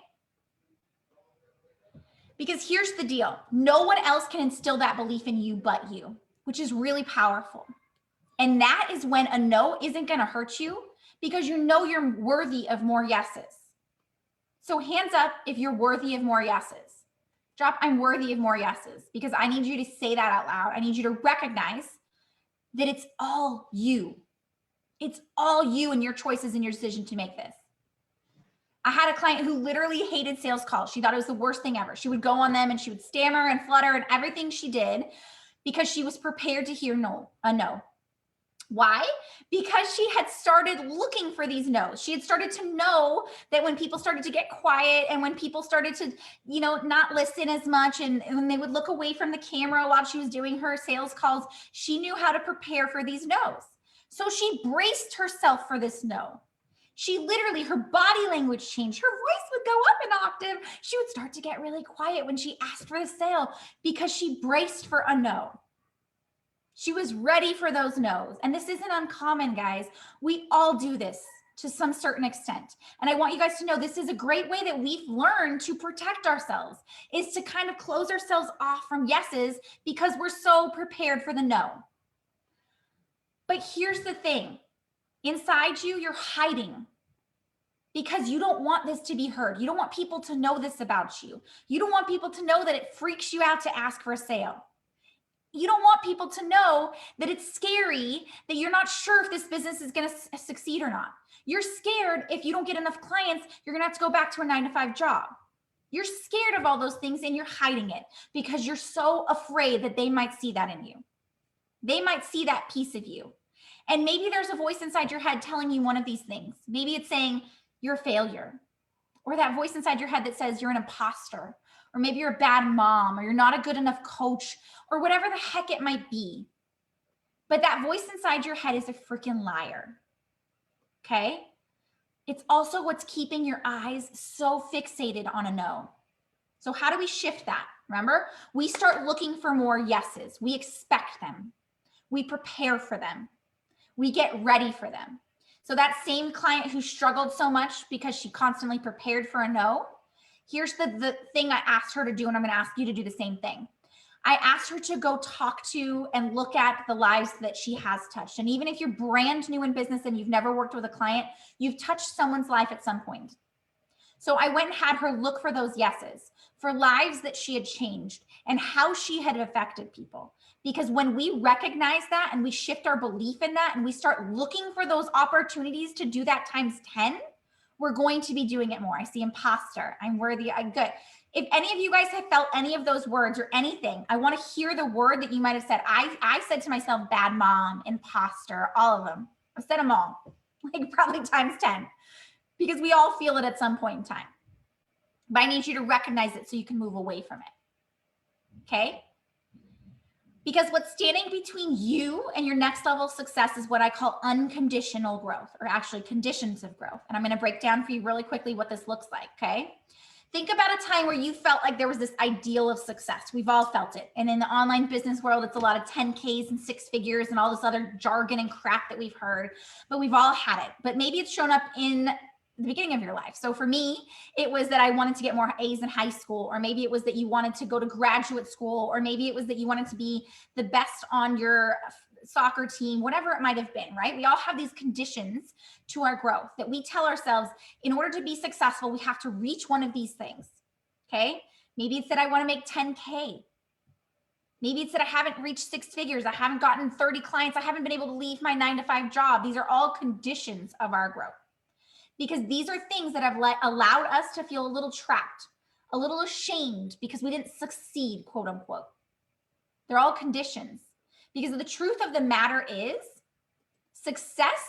Because here's the deal. No one else can instill that belief in you but you, which is really powerful. And that is when a no isn't going to hurt you because you know you're worthy of more yeses. So hands up if you're worthy of more yeses. Drop, I'm worthy of more yeses, because I need you to say that out loud. I need you to recognize that it's all you. It's all you and your choices and your decision to make this. I had a client who literally hated sales calls. She thought it was the worst thing ever. She would go on them and she would stammer and flutter and everything she did because she was prepared to hear a no. Why? Because she had started looking for these no's. She had started to know that when people started to get quiet and when people started to, not listen as much and when they would look away from the camera while she was doing her sales calls, she knew how to prepare for these no's. So she braced herself for this no. She literally, her body language changed. Her voice would go up an octave. She would start to get really quiet when she asked for the sale because she braced for a no. She was ready for those no's. And this isn't uncommon, guys. We all do this to some certain extent. And I want you guys to know this is a great way that we've learned to protect ourselves, is to kind of close ourselves off from yeses because we're so prepared for the no. But here's the thing. Inside you, you're hiding because you don't want this to be heard. You don't want people to know this about you. You don't want people to know that it freaks you out to ask for a sale. You don't want people to know that it's scary, that you're not sure if this business is going to succeed or not. You're scared if you don't get enough clients, you're going to have to go back to a 9-to-5 job. You're scared of all those things and you're hiding it because you're so afraid that they might see that in you. They might see that piece of you. And maybe there's a voice inside your head telling you one of these things. Maybe it's saying you're a failure, or that voice inside your head that says you're an imposter, or maybe you're a bad mom, or you're not a good enough coach, or whatever the heck it might be. But that voice inside your head is a freaking liar. Okay? It's also what's keeping your eyes so fixated on a no. So how do we shift that? Remember, we start looking for more yeses. We expect them. We prepare for them. We get ready for them. So that same client who struggled so much because she constantly prepared for a no, here's the thing I asked her to do, and I'm going to ask you to do the same thing. I asked her to go talk to and look at the lives that she has touched. And even if you're brand new in business and you've never worked with a client, you've touched someone's life at some point. So I went and had her look for those yeses, for lives that she had changed and how she had affected people. Because when we recognize that and we shift our belief in that and we start looking for those opportunities to do that times 10, we're going to be doing it more. I see imposter, I'm worthy, I'm good. If any of you guys have felt any of those words or anything, I want to hear the word that you might have said. I said to myself, bad mom, imposter, all of them. I've said them all, like probably times 10, because we all feel it at some point in time. But I need you to recognize it so you can move away from it. Okay? Because what's standing between you and your next level of success is what I call unconditional growth, or actually conditions of growth. And I'm going to break down for you really quickly what this looks like, okay? Think about a time where you felt like there was this ideal of success. We've all felt it. And in the online business world, it's a lot of 10Ks and 6 figures and all this other jargon and crap that we've heard, but we've all had it. But maybe it's shown up in the beginning of your life. So for me, it was that I wanted to get more A's in high school, or maybe it was that you wanted to go to graduate school, or maybe it was that you wanted to be the best on your soccer team, whatever it might have been, right? We all have these conditions to our growth that we tell ourselves in order to be successful, we have to reach one of these things. Okay. Maybe it's that I want to make 10K. Maybe it's that I haven't reached 6 figures. I haven't gotten 30 clients. I haven't been able to leave my 9-to-5 job. These are all conditions of our growth, because these are things that have allowed us to feel a little trapped, a little ashamed because we didn't succeed, quote unquote. They're all conditions. Because the truth of the matter is, success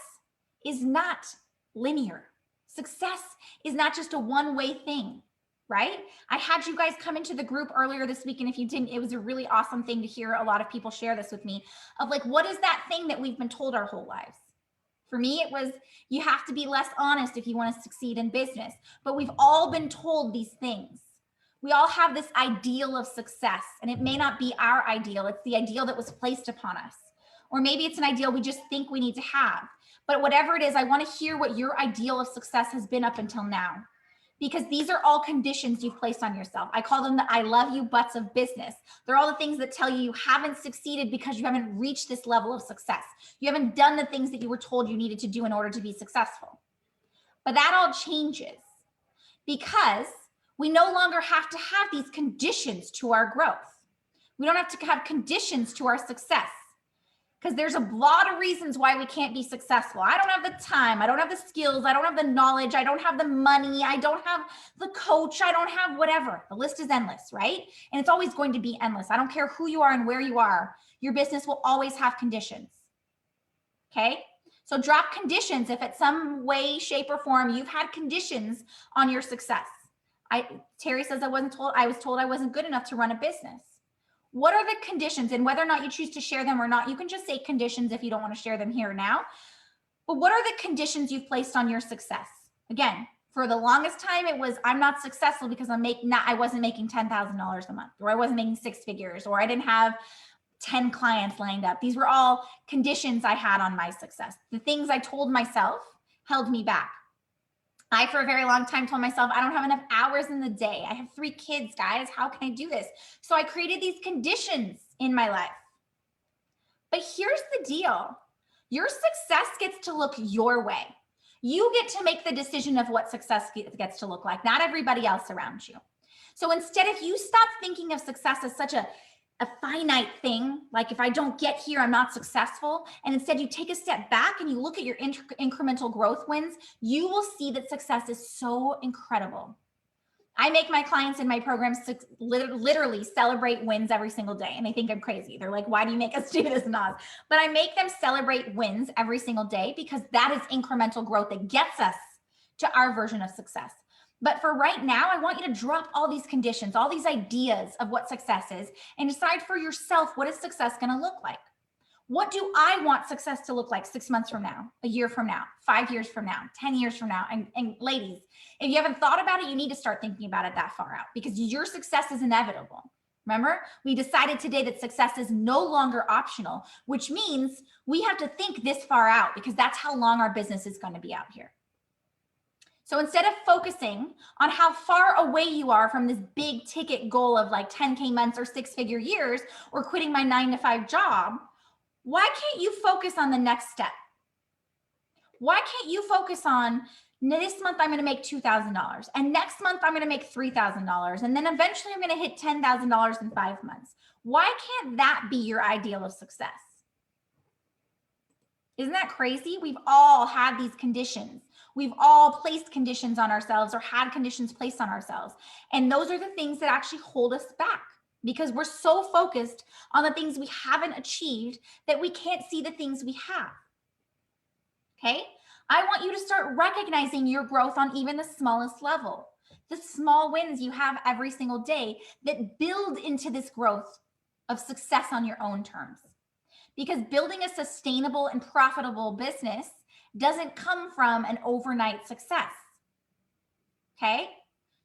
is not linear. Success is not just a one-way thing, right? I had you guys come into the group earlier this week, and if you didn't, it was a really awesome thing to hear a lot of people share this with me, of like, what is that thing that we've been told our whole lives? For me, it was, you have to be less honest if you want to succeed in business. But we've all been told these things. We all have this ideal of success, and it may not be our ideal. It's the ideal that was placed upon us. Or maybe it's an ideal we just think we need to have. But whatever it is, I want to hear what your ideal of success has been up until now, because these are all conditions you've placed on yourself. I call them the I love you buts of business. They're all the things that tell you haven't succeeded because you haven't reached this level of success. You haven't done the things that you were told you needed to do in order to be successful. But that all changes because we no longer have to have these conditions to our growth. We don't have to have conditions to our success, because there's a lot of reasons why we can't be successful. I don't have the time. I don't have the skills. I don't have the knowledge. I don't have the money. I don't have the coach. I don't have whatever. The list is endless, right? And it's always going to be endless. I don't care who you are and where you are. Your business will always have conditions. Okay. So drop conditions if at some way, shape, or form you've had conditions on your success. Terry says I was told I wasn't good enough to run a business. What are the conditions? And whether or not you choose to share them or not, you can just say conditions if you don't want to share them here now. But what are the conditions you've placed on your success? Again, for the longest time, it was I'm not successful because I wasn't making $10,000 a month, or I wasn't making six figures, or I didn't have 10 clients lined up. These were all conditions I had on my success. The things I told myself held me back. I, for a very long time, told myself, I don't have enough hours in the day. I have 3 kids, guys. How can I do this? So I created these conditions in my life. But here's the deal. Your success gets to look your way. You get to make the decision of what success gets to look like, not everybody else around you. So instead, if you stop thinking of success as such a finite thing, like if I don't get here, I'm not successful, and instead you take a step back and you look at your incremental growth wins, you will see that success is so incredible. I make my clients in my programs literally celebrate wins every single day, and they think I'm crazy. They're like, why do you make us do this, Naz? But I make them celebrate wins every single day because that is incremental growth that gets us to our version of success. But for right now, I want you to drop all these conditions, all these ideas of what success is, and decide for yourself, what is success going to look like? What do I want success to look like 6 months from now, a year from now, 5 years from now, 10 years from now? And ladies, if you haven't thought about it, you need to start thinking about it that far out, because your success is inevitable. Remember, we decided today that success is no longer optional, which means we have to think this far out, because that's how long our business is going to be out here. So instead of focusing on how far away you are from this big ticket goal of like 10K months or 6-figure years or quitting my 9-to-5 job, why can't you focus on the next step? Why can't you focus on this month I'm going to make $2,000, and next month I'm going to make $3,000, and then eventually I'm going to hit $10,000 in 5 months? Why can't that be your ideal of success? Isn't that crazy? We've all had these conditions. We've all placed conditions on ourselves or had conditions placed on ourselves. And those are the things that actually hold us back, because we're so focused on the things we haven't achieved that we can't see the things we have. Okay? I want you to start recognizing your growth on even the smallest level, the small wins you have every single day that build into this growth of success on your own terms. Because building a sustainable and profitable business doesn't come from an overnight success. Okay?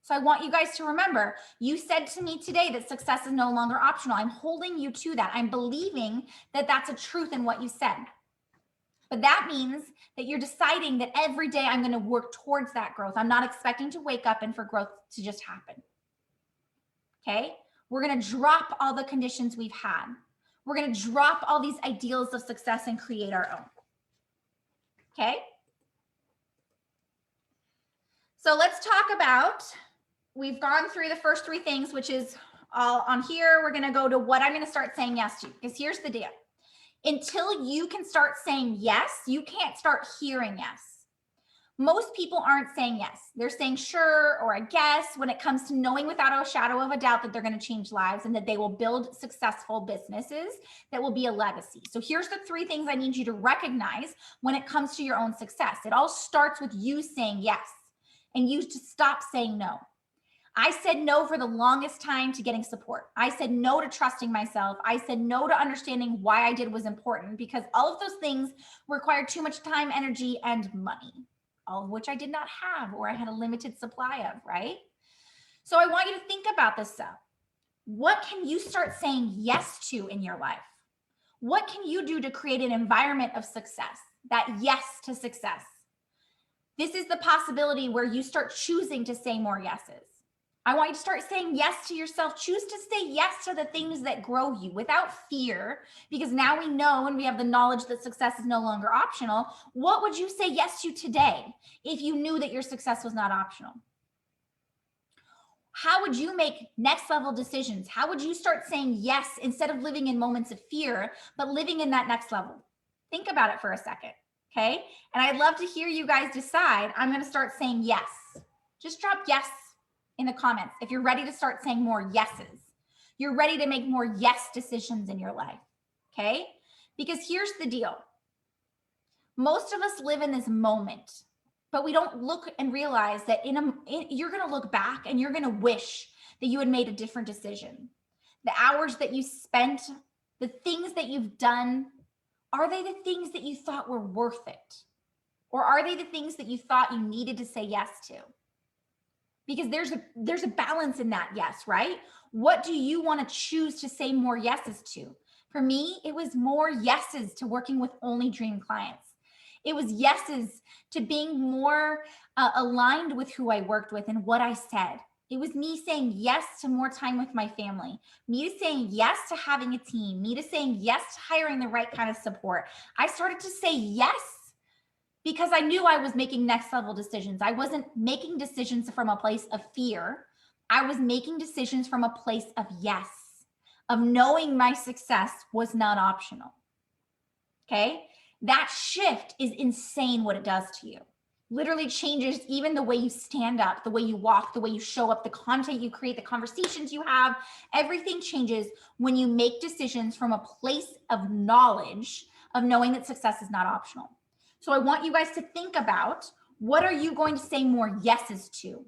So I want you guys to remember, you said to me today that success is no longer optional. I'm holding you to that. I'm believing that that's a truth in what you said. But that means that you're deciding that every day I'm going to work towards that growth. I'm not expecting to wake up and for growth to just happen. Okay? We're going to drop all the conditions we've had. We're going to drop all these ideals of success and create our own. Okay? So let's talk about, we've gone through the first 3 things, which is all on here. We're going to go to what I'm going to start saying yes to, because here's the deal. Until you can start saying yes, you can't start hearing yes. Most people aren't saying yes. They're saying sure or I guess when it comes to knowing without a shadow of a doubt that they're going to change lives and that they will build successful businesses that will be a legacy. So here's the 3 things I need you to recognize when it comes to your own success. It all starts with you saying yes and you to stop saying no. I said no for the longest time to getting support. I said no to trusting myself. I said no to understanding why I did was important, because all of those things required too much time, energy, and money, all of which I did not have or I had a limited supply of, right? So I want you to think about this stuff. What can you start saying yes to in your life? What can you do to create an environment of success, that yes to success? This is the possibility where you start choosing to say more yeses. I want you to start saying yes to yourself. Choose to say yes to the things that grow you without fear, because now we know and we have the knowledge that success is no longer optional. What would you say yes to today if you knew that your success was not optional? How would you make next level decisions? How would you start saying yes instead of living in moments of fear, but living in that next level? Think about it for a second, okay? And I'd love to hear you guys decide. I'm going to start saying yes. Just drop yes in the comments if you're ready to start saying more yeses. You're ready to make more yes decisions in your life, okay? Because here's the deal. Most of us live in this moment, but we don't look and realize that you're going to look back and you're going to wish that you had made a different decision. The hours that you spent, the things that you've done, are they the things that you thought were worth it? Or are they the things that you thought you needed to say yes to? Because there's a balance in that yes, right? What do you want to choose to say more yeses to? For me, it was more yeses to working with only dream clients. It was yeses to being more aligned with who I worked with and what I said. It was me saying yes to more time with my family, me to saying yes to having a team, me to saying yes to hiring the right kind of support. I started to say yes because I knew I was making next level decisions. I wasn't making decisions from a place of fear. I was making decisions from a place of yes, of knowing my success was not optional. Okay? That shift is insane what it does to you. Literally changes even the way you stand up, the way you walk, the way you show up, the content you create, the conversations you have. Everything changes when you make decisions from a place of knowledge, of knowing that success is not optional. So I want you guys to think about, what are you going to say more yeses to?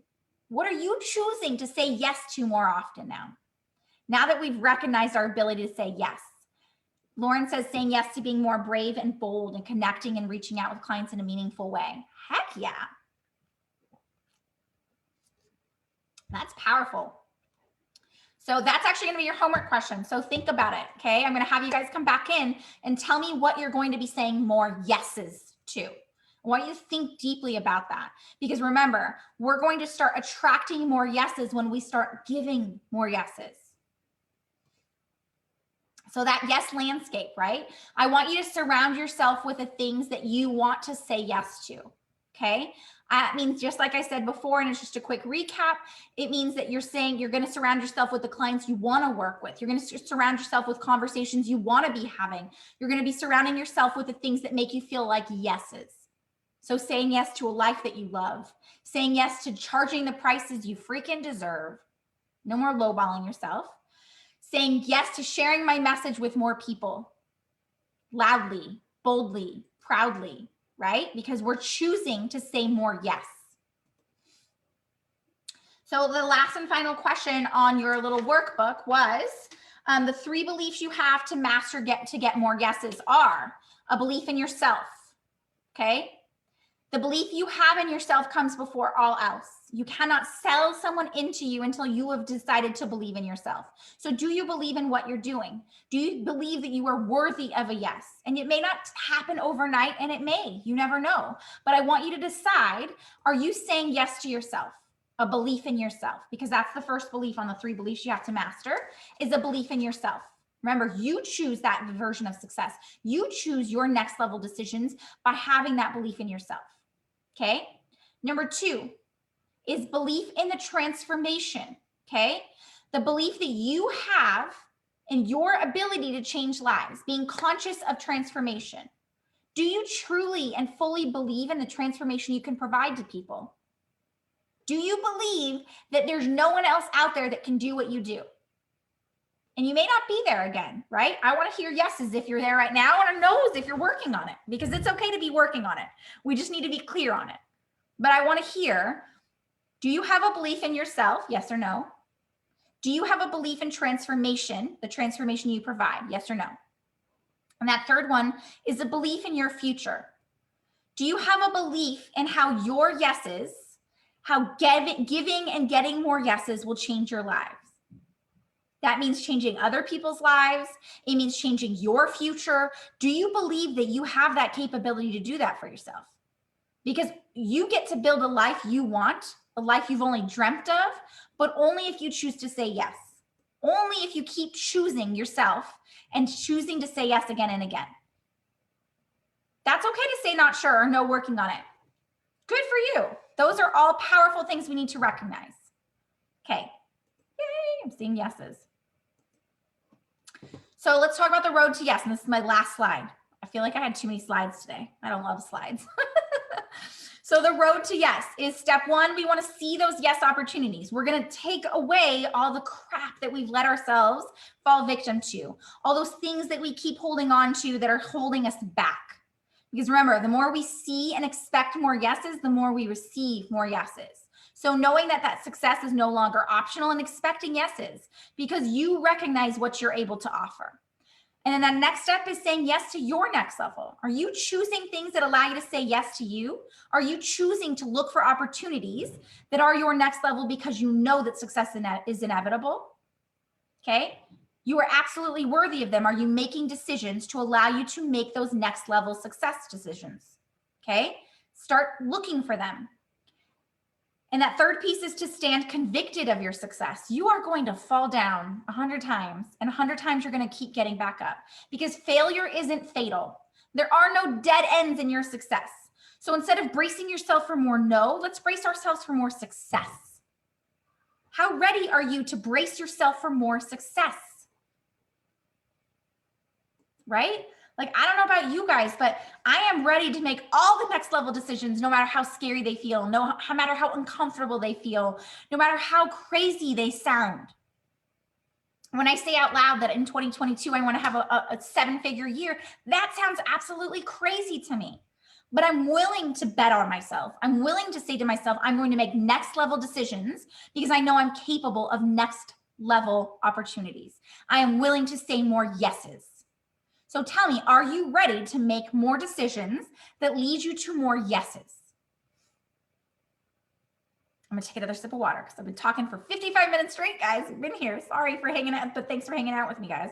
What are you choosing to say yes to more often now? Now that we've recognized our ability to say yes. Lauren says saying yes to being more brave and bold and connecting and reaching out with clients in a meaningful way. Heck yeah. That's powerful. So that's actually going to be your homework question. So think about it. Okay. I'm going to have you guys come back in and tell me what you're going to be saying more yeses to. I want you to think deeply about that, because remember, we're going to start attracting more yeses when we start giving more yeses. So that yes landscape, right? I want you to surround yourself with the things that you want to say yes to, okay? It means, just like I said before, and it's just a quick recap, it means that you're saying you're going to surround yourself with the clients you want to work with. You're going to surround yourself with conversations you want to be having. You're going to be surrounding yourself with the things that make you feel like yeses. So saying yes to a life that you love, saying yes to charging the prices you freaking deserve. No more lowballing yourself. Saying yes to sharing my message with more people, loudly, boldly, proudly, right? Because we're choosing to say more yes. So the last and final question on your little workbook was, the 3 beliefs you have to master to get more yeses are: a belief in yourself, okay? The belief you have in yourself comes before all else. You cannot sell someone into you until you have decided to believe in yourself. So do you believe in what you're doing? Do you believe that you are worthy of a yes? And it may not happen overnight, and it may, you never know. But I want you to decide, are you saying yes to yourself? A belief in yourself, because that's the first belief on the 3 beliefs you have to master, is a belief in yourself. Remember, you choose that version of success. You choose your next level decisions by having that belief in yourself. Okay. Number 2 is belief in the transformation. Okay. The belief that you have in your ability to change lives, being conscious of transformation. Do you truly and fully believe in the transformation you can provide to people? Do you believe that there's no one else out there that can do what you do? And you may not be there again, right? I want to hear yeses if you're there right now. I want to know if you're working on it, because it's okay to be working on it. We just need to be clear on it. But I want to hear, do you have a belief in yourself? Yes or no? Do you have a belief in transformation, the transformation you provide? Yes or no? And that third one is a belief in your future. Do you have a belief in how your yeses, how giving and getting more yeses will change your lives? That means changing other people's lives. It means changing your future. Do you believe that you have that capability to do that for yourself? Because you get to build a life you want, a life you've only dreamt of, but only if you choose to say yes. Only if you keep choosing yourself and choosing to say yes again and again. That's okay to say not sure or no working on it. Good for you. Those are all powerful things we need to recognize. Okay. Yay, I'm seeing yeses. So let's talk about the road to yes. And this is my last slide. I feel like I had too many slides today. I don't love slides. So the road to yes is step 1. We want to see those yes opportunities. We're going to take away all the crap that we've let ourselves fall victim to, all those things that we keep holding on to that are holding us back. Because remember, the more we see and expect more yeses, the more we receive more yeses. So knowing that that success is no longer optional and expecting yeses because you recognize what you're able to offer. And then that next step is saying yes to your next level. Are you choosing things that allow you to say yes to you? Are you choosing to look for opportunities that are your next level because you know that success is inevitable? Okay. You are absolutely worthy of them. Are you making decisions to allow you to make those next level success decisions? Okay. Start looking for them. And that third piece is to stand convicted of your success. You are going to fall down 100 times, and 100 times you're going to keep getting back up because failure isn't fatal. There are no dead ends in your success. So instead of bracing yourself for more no, let's brace ourselves for more success. How ready are you to brace yourself for more success? Right? Like, I don't know about you guys, but I am ready to make all the next level decisions, no matter how scary they feel, no matter how uncomfortable they feel, no matter how crazy they sound. When I say out loud that in 2022, I want to have a 7-figure year, that sounds absolutely crazy to me. But I'm willing to bet on myself. I'm willing to say to myself, I'm going to make next level decisions because I know I'm capable of next level opportunities. I am willing to say more yeses. So tell me, are you ready to make more decisions that lead you to more yeses? I'm gonna take another sip of water because I've been talking for 55 minutes straight, guys. We've been here. Sorry for hanging out, but thanks for hanging out with me, guys.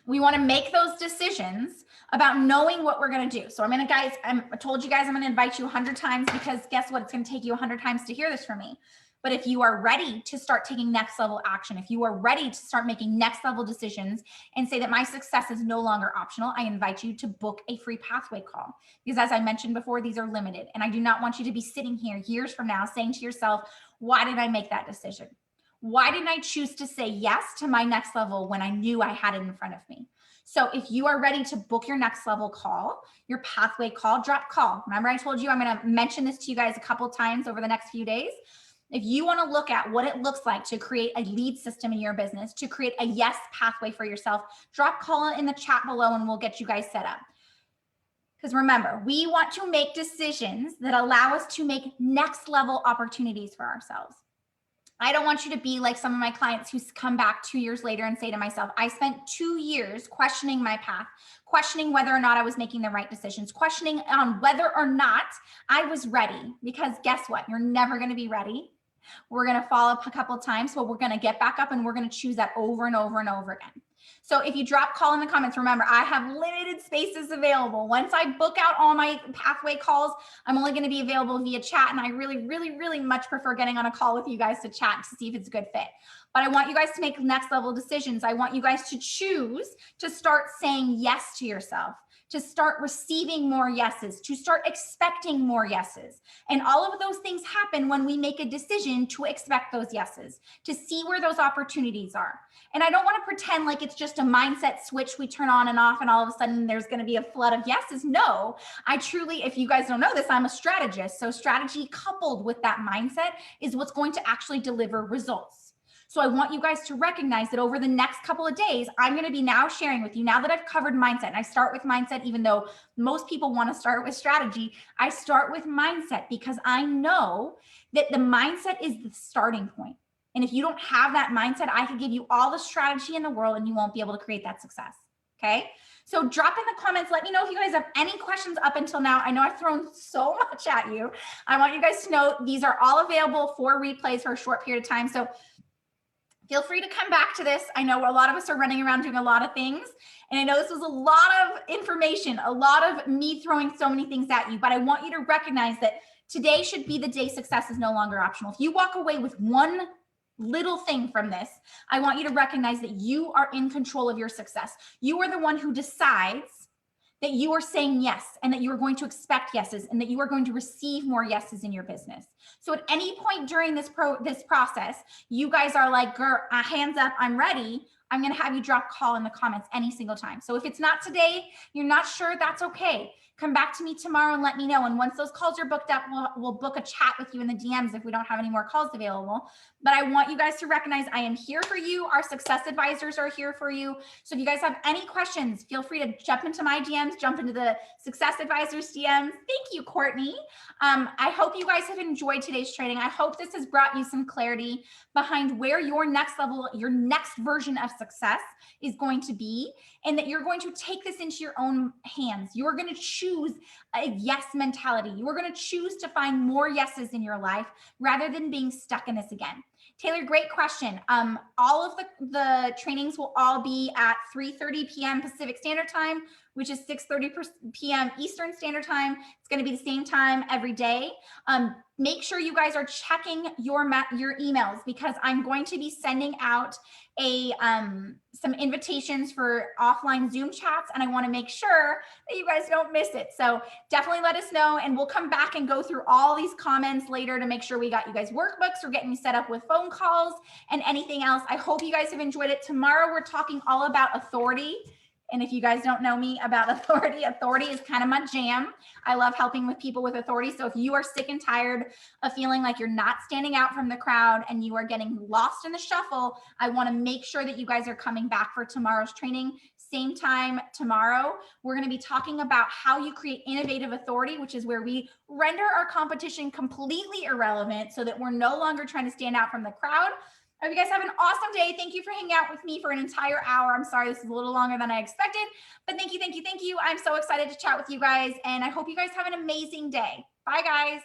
We want to make those decisions about knowing what we're going to do. So I told you guys I'm going to invite you 100 times because guess what? It's going to take you 100 times to hear this from me. But if you are ready to start taking next level action, if you are ready to start making next level decisions and say that my success is no longer optional, I invite you to book a free pathway call. Because as I mentioned before, these are limited. And I do not want you to be sitting here years from now saying to yourself, why did I make that decision? Why didn't I choose to say yes to my next level when I knew I had it in front of me? So if you are ready to book your next level call, your pathway call, drop call. Remember I told you I'm going to mention this to you guys a couple times over the next few days. If you want to look at what it looks like to create a lead system in your business, to create a yes pathway for yourself, drop call in the chat below and we'll get you guys set up. Because remember, we want to make decisions that allow us to make next level opportunities for ourselves. I don't want you to be like some of my clients who come back 2 years later and say to myself, I spent 2 years questioning my path, questioning whether or not I was making the right decisions, questioning on whether or not I was ready. Because guess what? You're never going to be ready. We're going to fall up a couple of times, but we're going to get back up and we're going to choose that over and over and over again. So if you drop call in the comments, remember, I have limited spaces available. Once I book out all my pathway calls, I'm only going to be available via chat. And I really, really, really much prefer getting on a call with you guys to chat to see if it's a good fit. But I want you guys to make next level decisions. I want you guys to choose to start saying yes to yourself, to start receiving more yeses, to start expecting more yeses. And all of those things happen when we make a decision to expect those yeses, to see where those opportunities are. And I don't want to pretend like it's just a mindset switch we turn on and off and all of a sudden there's going to be a flood of yeses. No, I truly, if you guys don't know this, I'm a strategist. So strategy coupled with that mindset is what's going to actually deliver results. So I want you guys to recognize that over the next couple of days, I'm going to be now sharing with you, now that I've covered mindset, and I start with mindset, even though most people want to start with strategy, I start with mindset because I know that the mindset is the starting point. And if you don't have that mindset, I could give you all the strategy in the world and you won't be able to create that success. Okay. So drop in the comments. Let me know if you guys have any questions up until now. I know I've thrown so much at you. I want you guys to know these are all available for replays for a short period of time. So feel free to come back to this. I know a lot of us are running around doing a lot of things. And I know this was a lot of information, a lot of me throwing so many things at you, but I want you to recognize that today should be the day success is no longer optional. If you walk away with one little thing from this, I want you to recognize that you are in control of your success. You are the one who decides that you are saying yes and that you are going to expect yeses and that you are going to receive more yeses in your business. So at any point during this process, you guys are like, girl, hands up, I'm ready. I'm going to have you drop call in the comments any single time. So if it's not today, you're not sure, that's okay. come back to me tomorrow and let me know. And once those calls are booked up, we'll book a chat with you in the DMs if we don't have any more calls available. But I want you guys to recognize I am here for you. Our success advisors are here for you. So if you guys have any questions, feel free to jump into my DMs, jump into the success advisors DMs. Thank you, Courtney. I hope you guys have enjoyed today's training. I hope this has brought you some clarity behind where your next level, your next version of success is going to be, and that you're going to take this into your own hands. You're going to choose a yes mentality. You're going to choose to find more yeses in your life rather than being stuck in this again. Taylor, great question. All of the trainings will all be at 3:30 p.m. Pacific Standard Time, which is 6:30 p.m. Eastern Standard Time. It's going to be the same time every day. Make sure you guys are checking your emails, because I'm going to be sending out some invitations for offline Zoom chats, and I want to make sure that you guys don't miss it. So definitely let us know, and we'll come back and go through all these comments later to make sure we got you guys workbooks. We're getting you set up with phone calls and anything else. I hope you guys have enjoyed it. Tomorrow we're talking all about authority. And if you guys don't know me about authority, authority is kind of my jam. I love helping with people with authority. So if you are sick and tired of feeling like you're not standing out from the crowd and you are getting lost in the shuffle, I want to make sure that you guys are coming back for tomorrow's training. Same time tomorrow, we're going to be talking about how you create innovative authority, which is where we render our competition completely irrelevant so that we're no longer trying to stand out from the crowd. I hope you guys have an awesome day. Thank you for hanging out with me for an entire hour. I'm sorry this is a little longer than I expected, but thank you, thank you, thank you. I'm so excited to chat with you guys, and I hope you guys have an amazing day. Bye, guys.